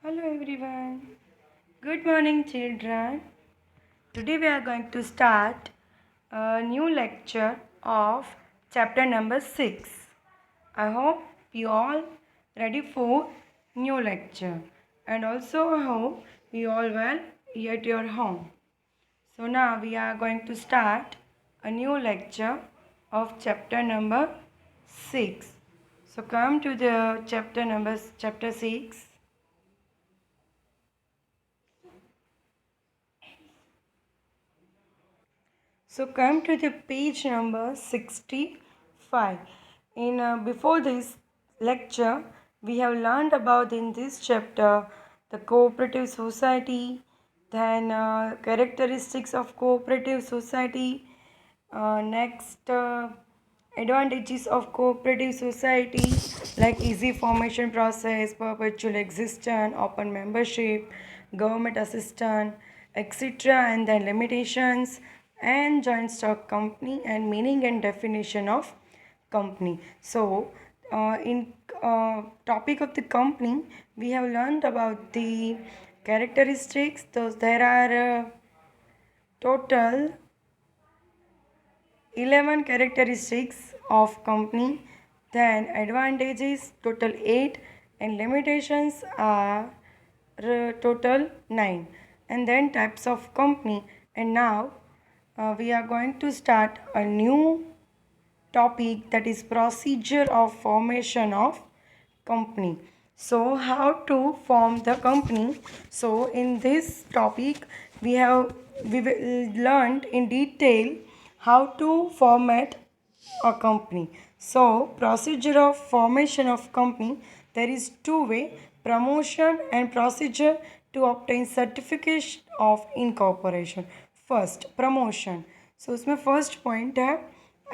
Hello everyone. Good morning children. Today we are going to start a new lecture of chapter number 6. I hope you all ready for new lecture and also I hope you all well at your home. So now we are going to start a new lecture of chapter number 6. So come to the chapter 6. So come to the page number 65. In before this lecture, we have learned about in this chapter the cooperative society, then characteristics of cooperative society, next advantages of cooperative society like easy formation process, perpetual existence, open membership, government assistance, etc. and then limitations and joint stock company and meaning and definition of company. So in topic of the company we have learned about the characteristics. Those there are total 11 characteristics of company, then advantages total 8 and limitations are total 9, and then types of company. And now we are going to start a new topic, that is procedure of formation of company. So how to form the company? So in this topic we learned in detail how to format a company. So procedure of formation of company, there is two way, promotion and procedure to obtain certification of incorporation. First promotion. So उसमें first point है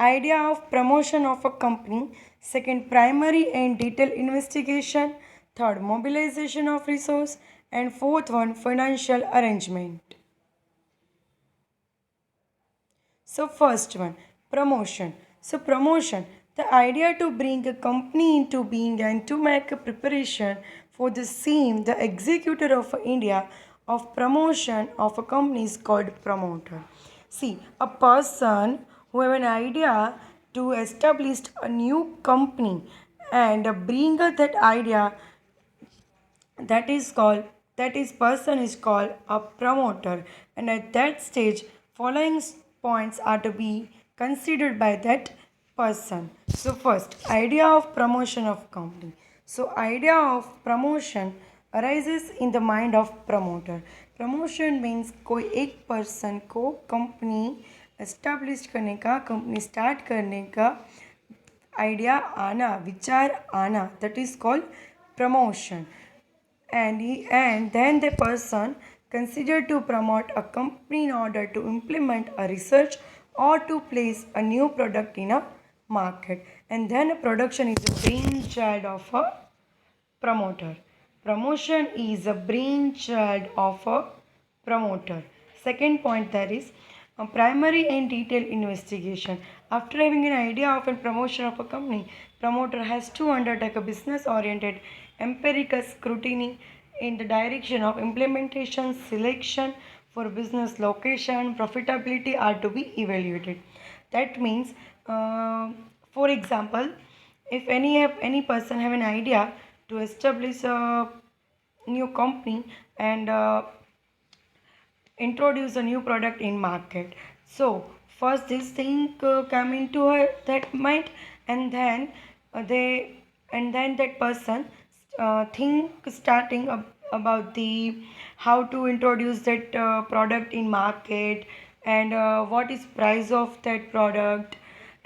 idea of promotion of a company. Second, primary and detailed investigation. Third, mobilization of resource. And fourth one, financial arrangement. So first one, promotion. So promotion, the idea to bring a company into being and to make a preparation for the same, the executor of India of promotion of a company is called promoter. See, a person who have an idea to establish a new company and bring that idea, that is person is called a promoter, and at that stage following points are to be considered by that person. So first, idea of promotion of company. So idea of promotion arises in the mind of promoter. Promotion means कोई एक person को company establish करने का, company start करने का idea आना, विचार आना, that is called promotion. And then the person considered to promote a company in order to implement a research or to place a new product in a market. And then a production is a brainchild of a promoter. Promotion is a brainchild of a promoter. Second point, there is a primary and detailed investigation. After having an idea of a promotion of a company, promoter has to undertake a business oriented empirical scrutiny in the direction of implementation, selection for business location, profitability are to be evaluated. That means, for example, if any person have an idea to establish a new company and introduce a new product in market, so first this thing come into her that mind, and then they and then that person think starting about the how to introduce that product in market, and what is price of that product,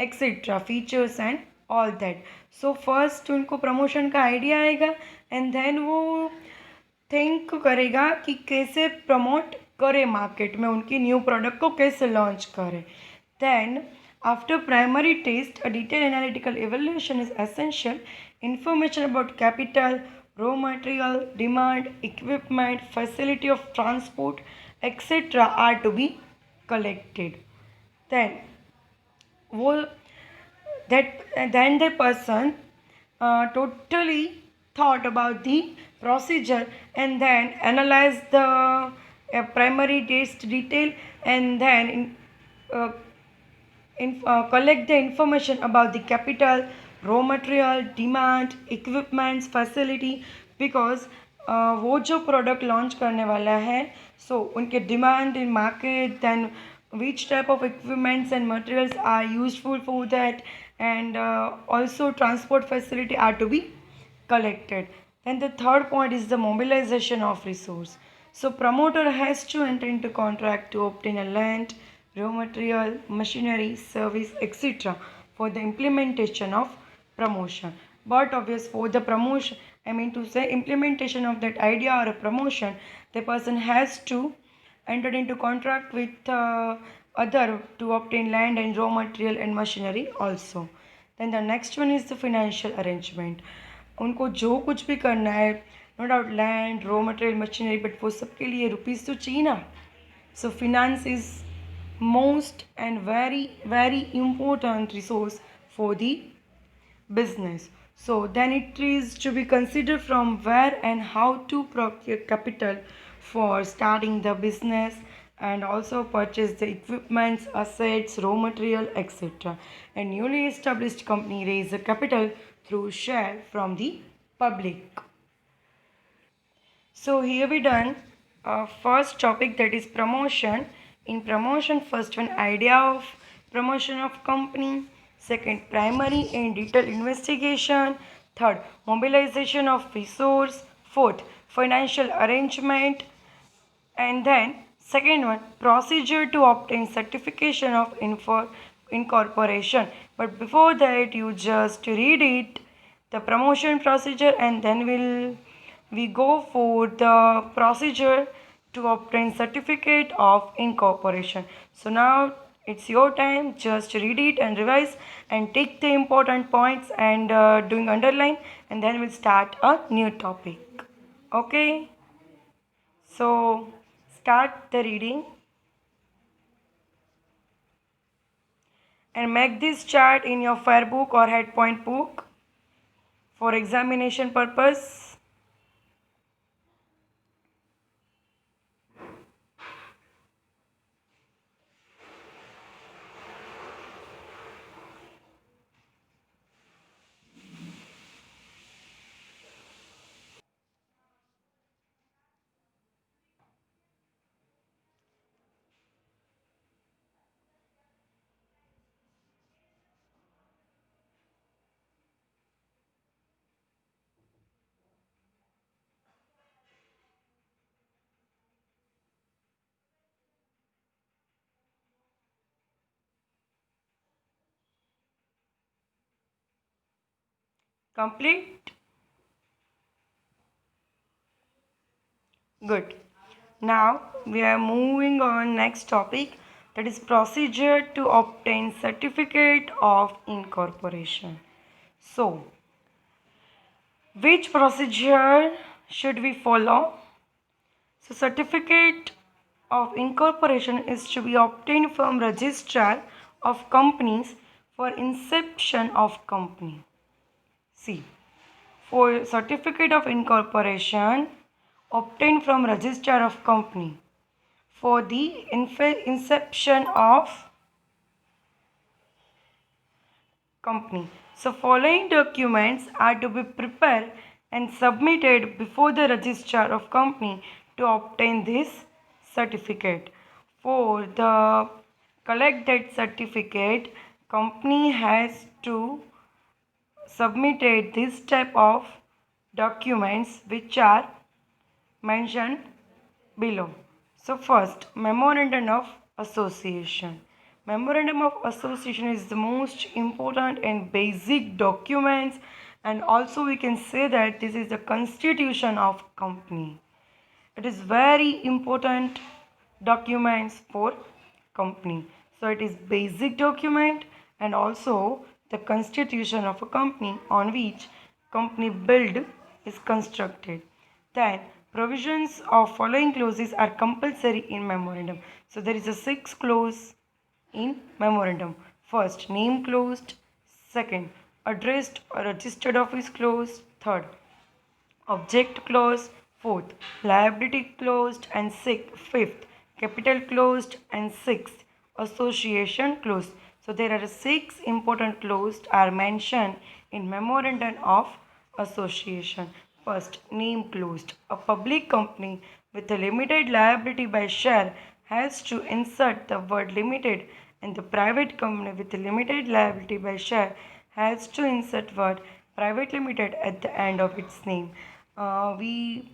etc, features and all that. So first उनको promotion का idea आएगा and then वो think करेगा कि कैसे promote करे, market में उनकी न्यू प्रोडक्ट को कैसे लॉन्च करे. Then after primary test a detail analytical evaluation is essential. Information about capital, raw material, demand, equipment, facility of transport, etc. are to be collected. Then वो that then the person totally thought about the procedure and then analyze the primary taste detail and then uh, collect the information about the capital, raw material, demand, equipments, facility because वो जो product launch करने वाला है so उनके demand in market then which type of equipments and materials are useful for that and also transport facility are to be collected. Then the third point is the mobilization of resource. So promoter has to enter into contract to obtain a land, raw material, machinery, service, etc. for the implementation of promotion. But obvious for the promotion, I mean to say implementation of that idea or a promotion, the person has to enter into contract with other to obtain land and raw material and machinery also. Then the next one is the financial arrangement. उनको जो कुछ भी करना है no doubt land raw material machinery but वो सबके लिए rupees तो चाहिए ना so finance is most and very very important resource for the business. So then it is to be considered from where and how to procure capital for starting the business and also purchase the equipments, assets, raw material, etc. A newly established company raise the capital through share from the public. So here we done first topic that is promotion. In promotion, first one idea of promotion of company, second primary and detailed investigation, third mobilization of resource, fourth financial arrangement, and then second one procedure to obtain certification of incorporation. But before that you just read it the promotion procedure and then we go for the procedure to obtain certificate of incorporation. So now it's your time, just read it and revise and take the important points and doing underline and then we'll start a new topic. Okay, so start the reading and make this chart in your fair book or head point book for examination purpose. Complete? Good. Now we are moving on next topic that is procedure to obtain certificate of incorporation. So, which procedure should we follow? So, certificate of incorporation is to be obtained from registrar of companies for inception of company. See, for certificate of incorporation obtained from registrar of company for the inception of company. So following documents are to be prepared and submitted before the registrar of company to obtain this certificate. For the collect that certificate, company has to submitted this type of documents which are mentioned below. So first, memorandum of association. Memorandum of association is the most important and basic documents and also we can say that this is the constitution of company. It is very important documents for company. So it is basic document and also the constitution of a company on which company build is constructed. Then provisions of following clauses are compulsory in memorandum. So there is a 6 clause in memorandum. First, name clause. Second, addressed or registered office clause. Third, object clause, fourth, liability closed, and fifth, capital closed, and sixth, association clause. So there are six important clauses are mentioned in memorandum of association. First, name closed. A public company with a limited liability by share has to insert the word limited, and the private company with a limited liability by share has to insert word private limited at the end of its name. We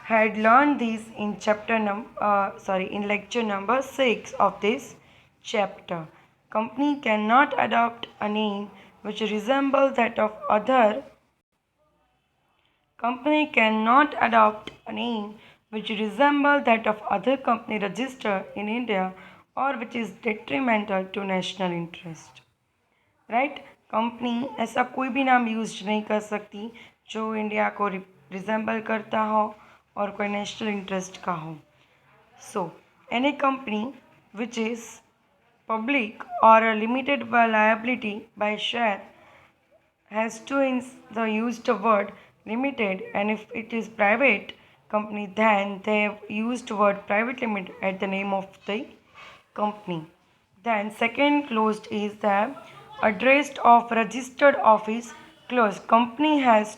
had learned this in in lecture number 6 of this chapter. Company cannot adopt a name which resembles that of other Company cannot adopt a name which resembles that of other company registered in India or which is detrimental to national interest. Right company ऐसा कोई भी नाम use नहीं कर सकती जो India को resemble करता हो और कोई नेशनल इंटरेस्ट का हो. So, any company which is public or a limited by liability by share has to the used word limited, and if it is private company then they have used word private limited at the name of the company. Then second closed is the address of registered office clause. Company has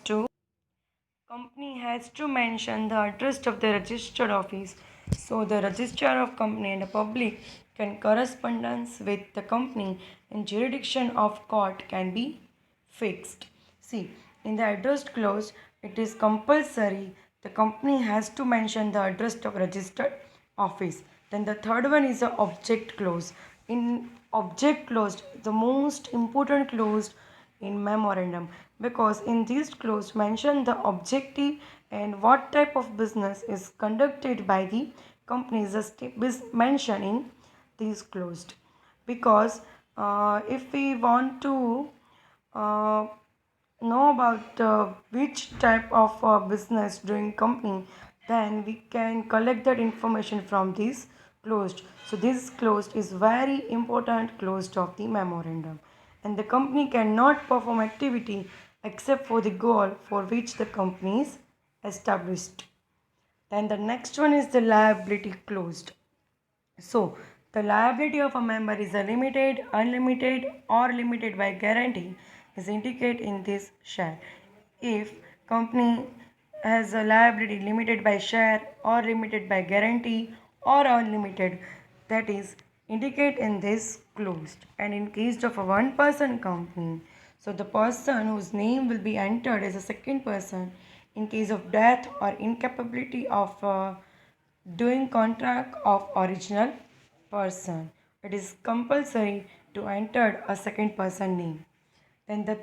to mention the address of the registered office, so the registrar of company and the public can correspondence with the company and jurisdiction of court can be fixed. See, in the address clause it is compulsory the company has to mention the address of registered office. Then the third one is the object clause. In object clause, the most important clause in memorandum, because in this clause mention the objective and what type of business is conducted by the company is mentioned in this clause. Because if we want to uh, know about which type of business doing company, then we can collect that information from this closed. So this closed is very important closed of the memorandum, and the company cannot perform activity except for the goal for which the company is established. Then the next one is the liability closed. So, the liability of a member is a limited, unlimited, or limited by guarantee is indicated in this share. If company has a liability limited by share or limited by guarantee or unlimited, that is indicate in this closed. And in case of a one person company, so the person whose name will be entered as a second person in case of death or incapability of doing contract of original person. It is compulsory to enter a second person name. Then the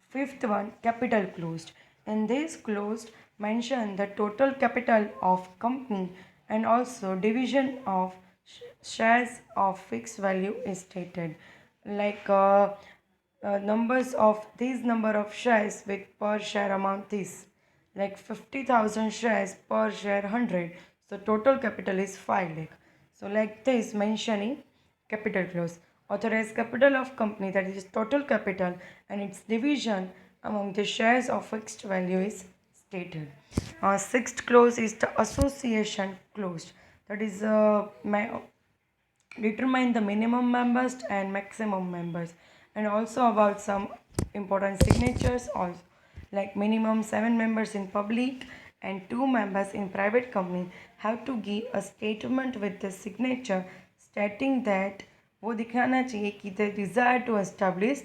fifth one, capital closed. In this closed, mention the total capital of company and also division of shares of fixed value is stated. Like numbers of these number of shares with per share amount is like 50,000 shares per share 100. So total capital is 5 lakh. So like this mentioning capital clause. Authorized capital of company, that is total capital, and its division among the shares of fixed value is stated. Sixth clause is the association clause. That is determine the minimum members and maximum members, and also about some important signatures also, like minimum 7 members in public and 2 members in private company have to give a statement with the signature stating that वो दिखाना चाहिए कि they desire to establish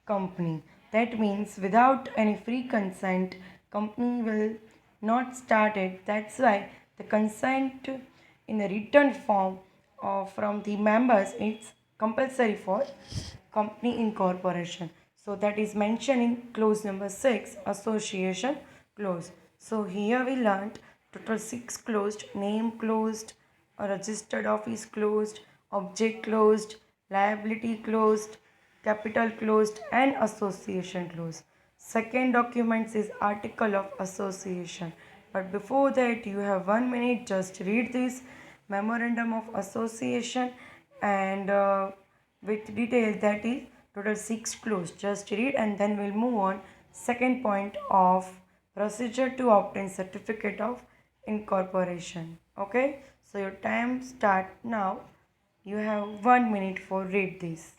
company. That means without any free consent company will not start it. That's why the consent in a written form from the members it's compulsory for company incorporation. So that is mentioned in clause number 6, association clause. So here we learned total 6 closed: name closed, a registered office closed, object closed, liability closed, capital closed, and association closed. Second document is article of association. But before that, you have 1 minute. Just read this memorandum of association and with detail, that is total 6 closed. Just read and then we'll move on second point of procedure to obtain certificate of incorporation. Okay, so your time start now. You have 1 minute for read this.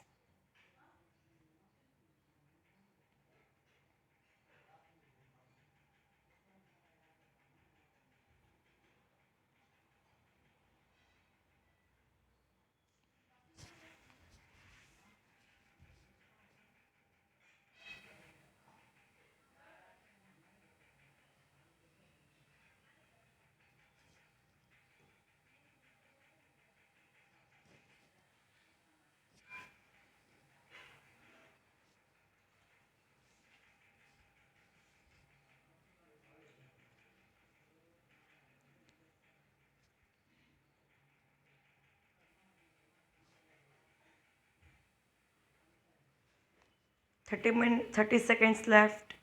30 seconds left.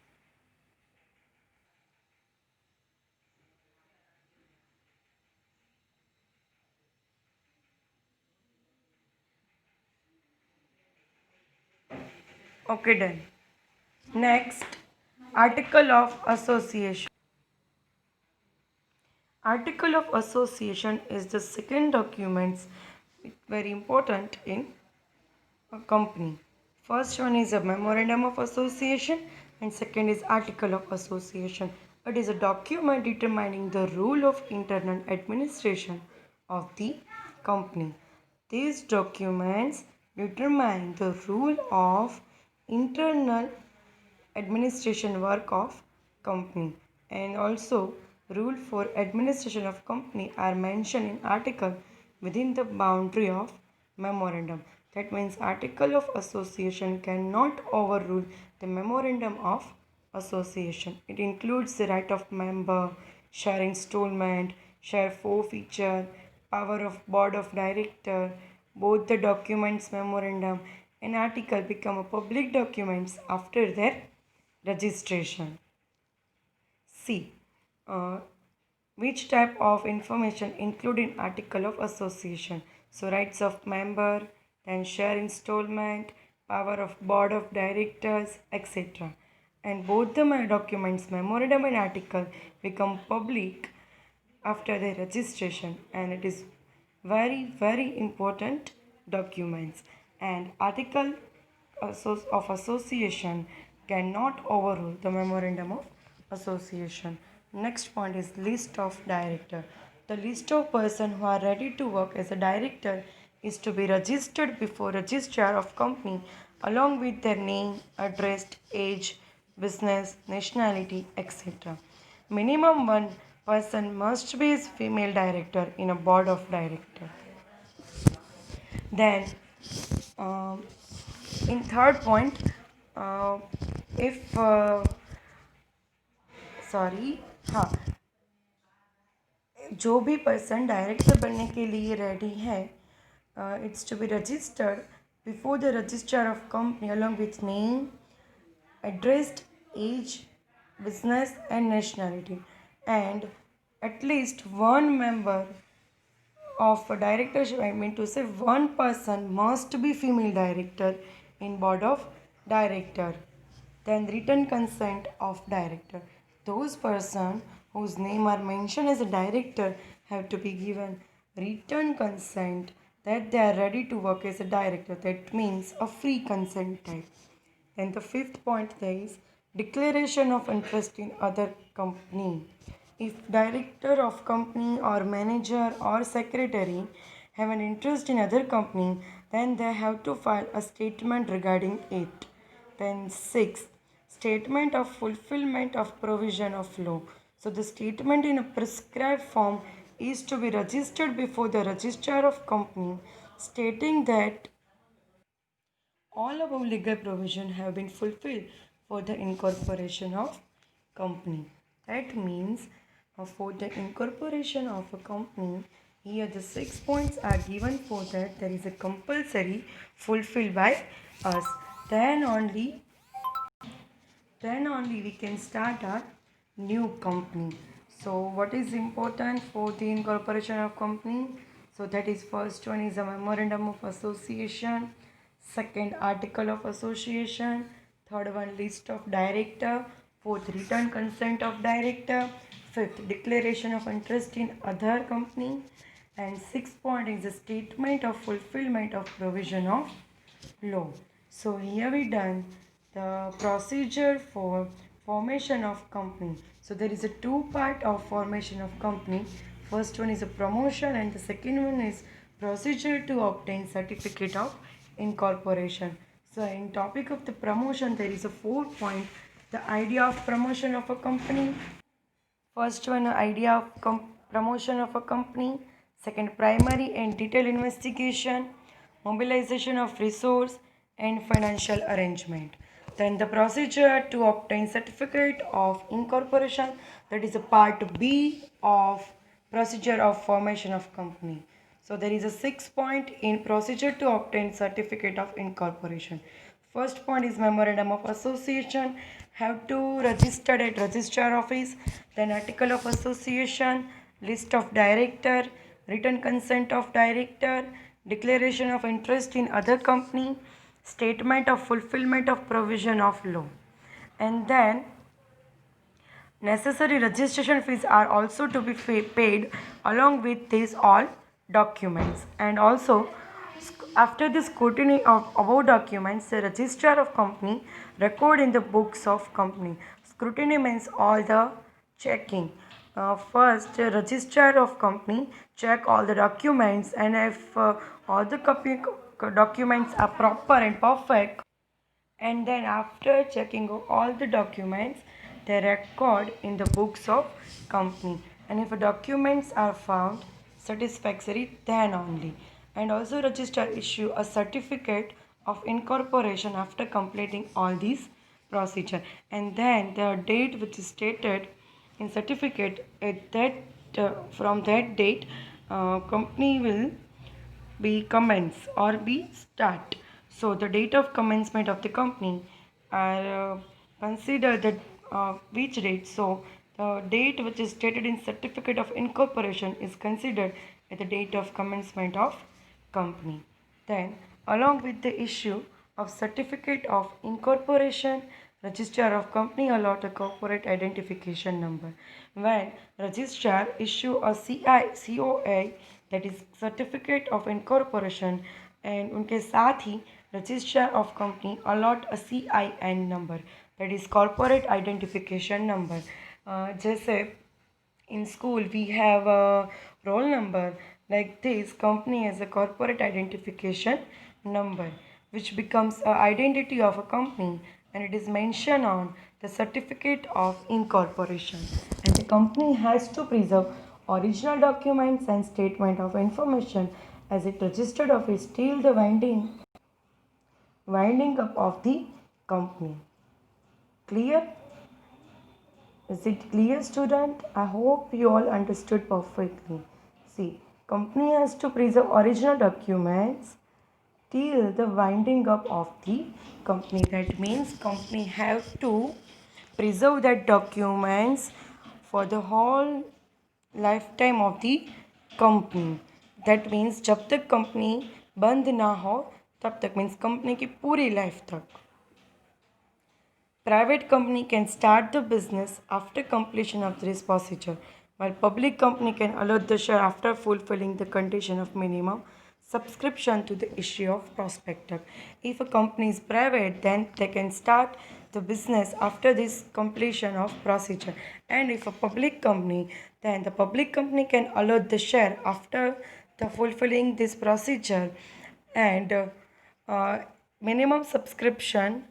Okay, done. Next, article of association. Article of association is the second document very important in a company. First one is a memorandum of association and second is article of association. It is a document determining the rule of internal administration of the company. These documents determine the rule of internal administration work of company, and also rule for administration of company are mentioned in article within the boundary of memorandum. That means article of association cannot overrule the memorandum of association. It includes the right of member, share installment, share forfeiture, power of board of director. Both the documents memorandum and article become a public documents after their registration. C. Uh, which type of information included in article of association? So rights of member, then share installment, power of board of directors, etc. And both the documents, memorandum and article, become public after the registration, and it is very important documents. And article of association cannot overrule the memorandum of association. Next point is list of director. The list of persons who are ready to work as a director is to be registered before registrar of company along with their name, address, age, business, nationality, etc. Minimum one person must be a female director in a board of director. Then, um, in third point, uh, if sorry हाँ जो भी person director बनने के लिए ready है it's to be registered before the registrar of company along with name addressed, age, business, and nationality, and at least one member of a directorship. I mean to say, one person must be female director in board of director. Then written consent of director. Those person whose name are mentioned as a director have to be given written consent that they are ready to work as a director. That means a free consent type. And the fifth point there is declaration of interest in other company. If director of company or manager or secretary have an interest in other company, then they have to file a statement regarding it. Then sixth, statement of fulfillment of provision of law. So the statement in a prescribed form is to be registered before the registrar of company stating that all above legal provisions have been fulfilled for the incorporation of company. That means for the incorporation of a company, here the 6 points are given for that there is a compulsory fulfilled by us. Then only we can start our new company. So what is important for the incorporation of company? So that is first one is a memorandum of association, second article of association, third one list of director, Fourth, written consent of director. Fifth, declaration of interest in other company. And sixth point is the statement of fulfillment of provision of law. So here we done the procedure for formation of company. So there is a two part of formation of company. First one is a promotion and the second one is procedure to obtain certificate of incorporation. So in topic of the promotion there is a 4 point, the idea of promotion of a company. First one, idea of promotion of a company. Second, primary and detailed investigation, mobilization of resource, and financial arrangement. Then the procedure to obtain certificate of incorporation. That is a part B of procedure of formation of company. So there is a 6 point in procedure to obtain certificate of incorporation. First point is memorandum of association, have to register at registrar office, then article of association, list of director, written consent of director, declaration of interest in other company, statement of fulfillment of provision of law. And then necessary registration fees are also to be paid along with these all documents. And also after the scrutiny of above documents, the registrar of company record in the books of company. Scrutiny means all the checking. First, registrar of company check all the documents, and if all the documents are proper and perfect, and then after checking all the documents they record in the books of company, and if documents are found satisfactory then only. And also register issue a certificate of incorporation after completing all these procedure, and then the date which is stated in certificate at that from that date company will be commence or be start. So the date of commencement of the company are consider that which date. So the date which is stated in certificate of incorporation is considered at the date of commencement of company. Then along with the issue of certificate of incorporation, registrar of company allot a corporate identification number. When registrar issue a COA, that is certificate of incorporation, and उनके साथ ही registrar of company allot a CIN number, that is corporate identification number. जैसे in school we have a roll number, like this company has a corporate identification number which becomes an identity of a company, and it is mentioned on the certificate of incorporation. And the company has to preserve original documents and statement of information as it registered office till the winding up of the company. Clear? Is it clear, student? I hope you all understood perfectly. See, company has to preserve original documents till the winding up of the company. That means company have to preserve that documents for the whole lifetime of the company. That means जब तक company बंद ना हो तब तक, means company की पूरी life तक. Private company can start the business after completion of this procedure, while public company can allot the share after fulfilling the condition of minimum subscription to the issue of prospectus. If a company is private, then they can start the business after this completion of procedure. And if a public company, then the public company can allot the share after the fulfilling this procedure, and minimum subscription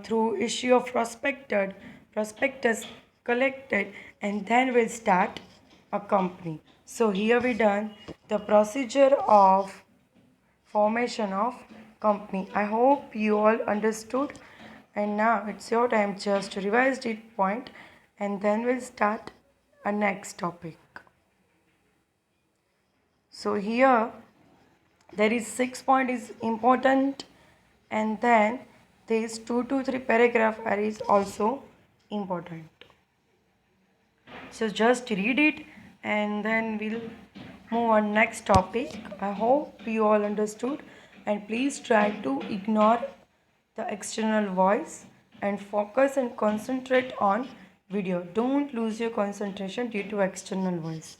through issue of prospectus collected, and then we'll start a company. So here we done the procedure of formation of company. I hope you all understood, and now it's your time just to revise it point, and then we'll start a next topic. So here there is 6 point is important, and then this 2 to 3 paragraph is also important. So just read it and then we'll move on next topic. I hope you all understood, and please try to ignore the external voice and focus and concentrate on video. Don't lose your concentration due to external voice.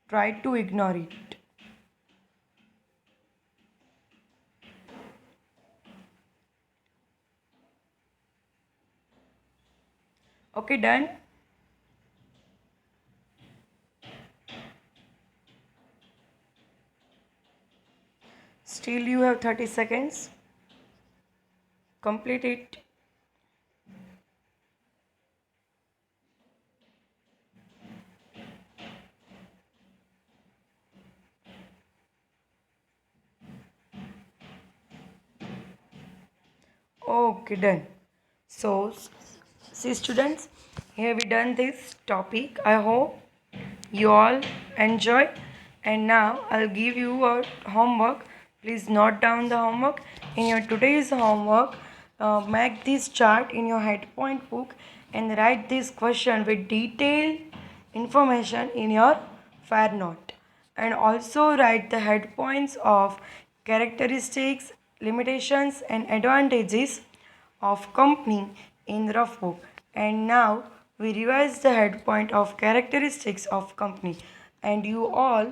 Try to ignore it. Okay, done? Still you have 30 seconds. Complete it. Okay, done. So, see students, here we done this topic. I hope you all enjoy. And now I'll give you a homework. Please note down the homework. In your today's homework, make this chart in your head point book and write this question with detailed information in your fair note. And also write the head points of characteristics, limitations and advantages of company in rough book. And now we revise the head point of characteristics of company, and you all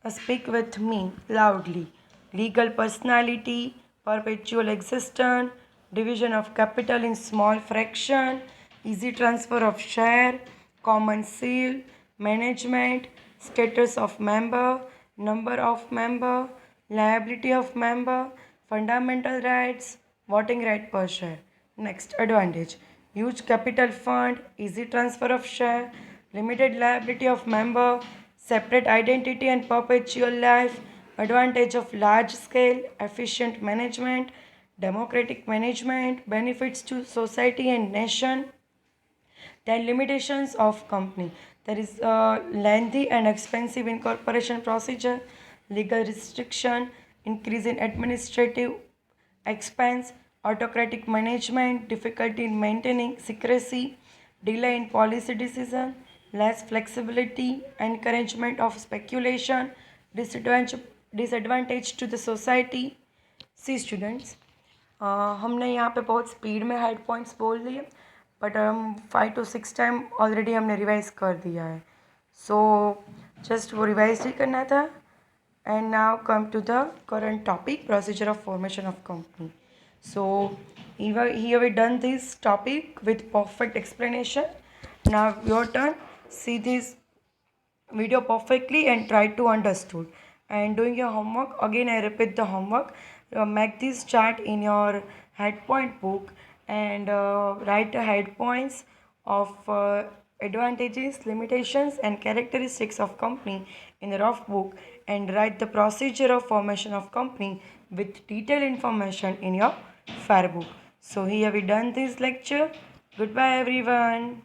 speak with me loudly. Legal personality, perpetual existence, division of capital in small fraction, easy transfer of share, common seal, management, status of member, number of member, liability of member, fundamental rights, voting right per share. Next, advantage. Huge capital fund, easy transfer of share, limited liability of member, separate identity and perpetual life, advantage of large scale, efficient management, democratic management, benefits to society and nation. Then limitations of company. There is a lengthy and expensive incorporation procedure, legal restriction, increase in administrative expense, autocratic management, difficulty in maintaining secrecy, delay in policy decision, less flexibility, encouragement of speculation, disadvantage to the society. See students, हमने यहाँ पे बहुत speed में head points बोल दिए, but हम 5 to 6 time already हमने revise कर दिया है. सो जस्ट वो रिवाइज ही करना था. And now come to the current topic, procedure of formation of company. So here we done this topic with perfect explanation. Now your turn. See this video perfectly and try to understood. And doing your homework again, I repeat the homework. Make this chart in your head point book and write the head points of advantages, limitations and characteristics of company in the rough book, and write the procedure of formation of company with detailed information in your fair book. So here we done this lecture. Goodbye everyone.